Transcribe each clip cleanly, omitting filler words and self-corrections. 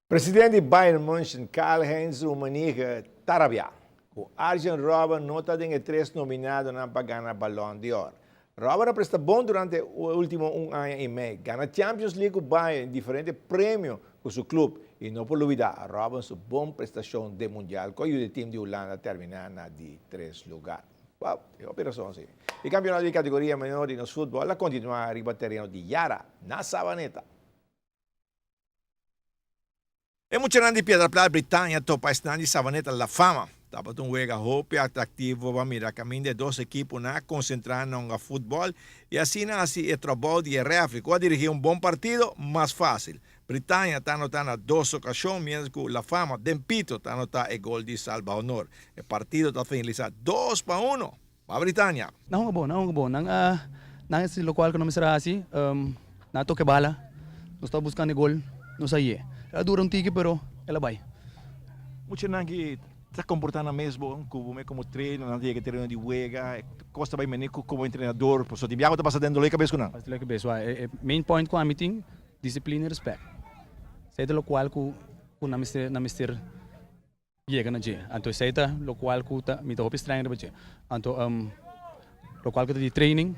Presidente Bayern München, Karl-Heinz Rummenigge, tarabya. O Arjen Robben nota de tres nominado na pagana Ballon d'Or. Robben presta bom durante o último ano e meio. Gana Champions League com Bayern, diferente prêmio com seu clube. E não por olvidar, Robben sua boa prestação de Mundial, com o time de Holanda terminar na de 3 lugar. Wow, é operação assim. E campeonato de categoria menor no futebol, continua a riba terreno de Yara, na Savaneta. Emocionante Piedra Plata, Britânia, topaz na Savaneta La Fama. Dapat um juega hope atrativo para mirar caminho de dois equipos na concentrar no futebol e assim é trabalho de África. A dirigir um bom partido, mais fácil. Britânia está anotando 2 ocasiões, menos que La Fama, Dempito está anotando o gol de salva honor. O partido está finalizado 2-1 para Britânia. Não é bom. Não esse local que não me será assim, não toque bala, não está buscando gol, não sai. Ela dura um tique, pero ela vai. Muito nangue está comportando mesmo como treino, não tem que ter de juega, costa vai menico como treinador, por so tibiago está passando lei cabeça não. Lei cabeça, main point com a meeting, disciplina e respeito. Seita lo qual ku na mister llega na je. Anto seita lo qual ku ta mita hopi estranho na je. Anto lo qual ku de training,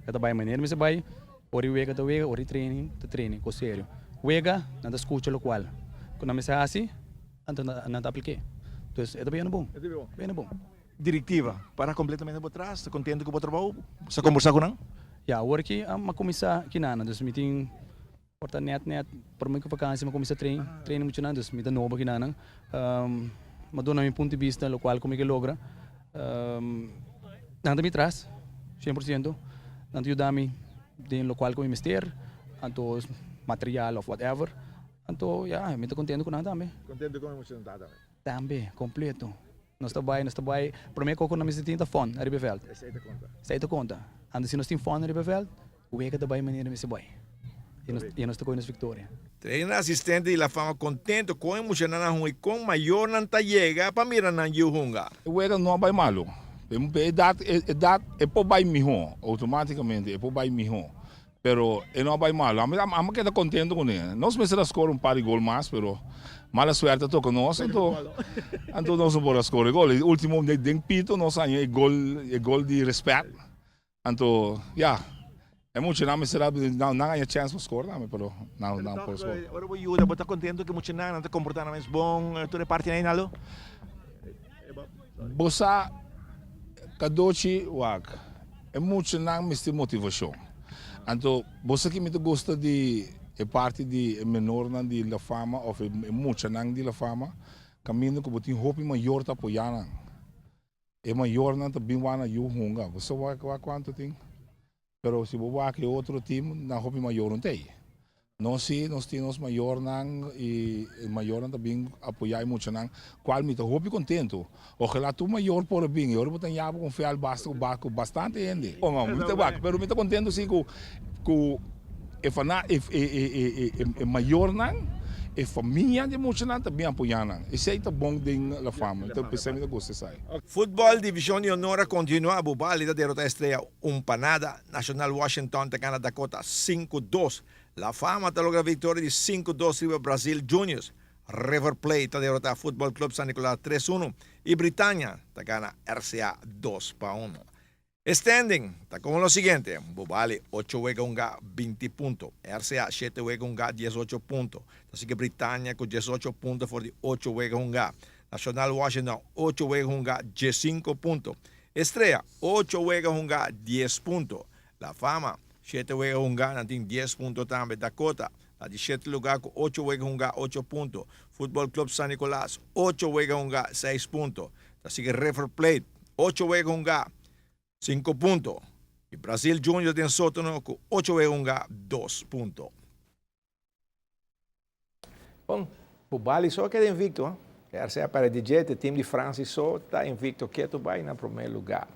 kata vai maneira me se vai, ori wega, ori training, ko sério. Wega, nada escuta lo qual. Quando me se assim, anto nada apliquei. Então, é bem bom. Bem bom. Diretiva, para completamente por trás, está contente com o trabalho? Você conversar com não? Ja, agora que a começar aqui na, dus meeting porta net por mim que vacância, começar treino muito na, dus mita novo aqui na, madonna meu ponto de vista, lo qual como que logra, nada me traz, 100%, nada ajuda-me de lo qual como investir, anto material of whatever, anto ja, me tô contente com nada também. Contente com a emoção também. Também, completo. Nós está bem. Para mim, quando nós temos fone, a Ribeveld. Aceita conta. Ando se nós temos fone a Ribeveld, o que está bem maneira me se vai. E nós está com vitória. Treina assistente de La Fama contento com emocionando e com maior nanta chega para mirar na Yuhunga. O era não vai malo. É por vai melhor, automaticamente é por vai melhor. Pero não vai malo. A mim queda contento com ele. Nós precisamos scorar um par de gol mais, pero mala suerte toca nós, então nós não podemos scorar gol. O último de Dempito nós ganhamos gol de respeito. Então, é muito não me será não ganha chance para scorar, mas pero não pode scorar. Agora vou ajuda, está contente que muito não está comportando mais bom, toda parte aí nalo. Bossa kadochi wag. É muito não me tem motivação. Então, você que me gosta de parte de menor de La Fama ou muito não de La Fama, caminho que botin hope maior tá apoiando. É maior não tá bem wana Yuhunga. Você vai quanto tem? Pero se você vai que outro time, na hope maior não tem. Nós temos maior não e maior não tá bem apoiar muito não. Qual me tá hope contento. Ojalá tu maior por bem. Eu botan já com fiel bastante gente. Muito bem, pero me tá contento sim com é maior não, é família de muito não também apoiando. Isso aí tá bom de La Fama. Então pensei que gosto sai. Futebol Divisão de Honor continua a Bubali da derrota estreia Panada, National Washington te gana Dakota 5-2. La Fama te logra vitória de 5-2 sobre Brasil Juniors. River Plate te derrota Football Club San Nicolás 3-1 e Britânia te gana RCA 2-1. Standing, está como lo siguiente, Bubali 8 juega un ga 20 puntos, RCA 7 juega un ga 18 puntos, así que Britânia con 18 puntos por 8 juega un ga, National Washington 8 juega un ga 15 puntos, Estrella 8 juega un ga 10 puntos, La Fama 7 juega un ga 10 puntos también, Dakota a 17 lugar con 8 juega un ga 8 puntos, Football Club San Nicolás 8 juega un ga 6 puntos, así que River Plate 8 juega un ga 5 puntos. Y Brasil Junior tiene sótano con 8 juega 2 puntos. Bom, o Bali só queda invicto. Essa é para DJ, o time de França só está invicto, que tu vai no primeiro lugar.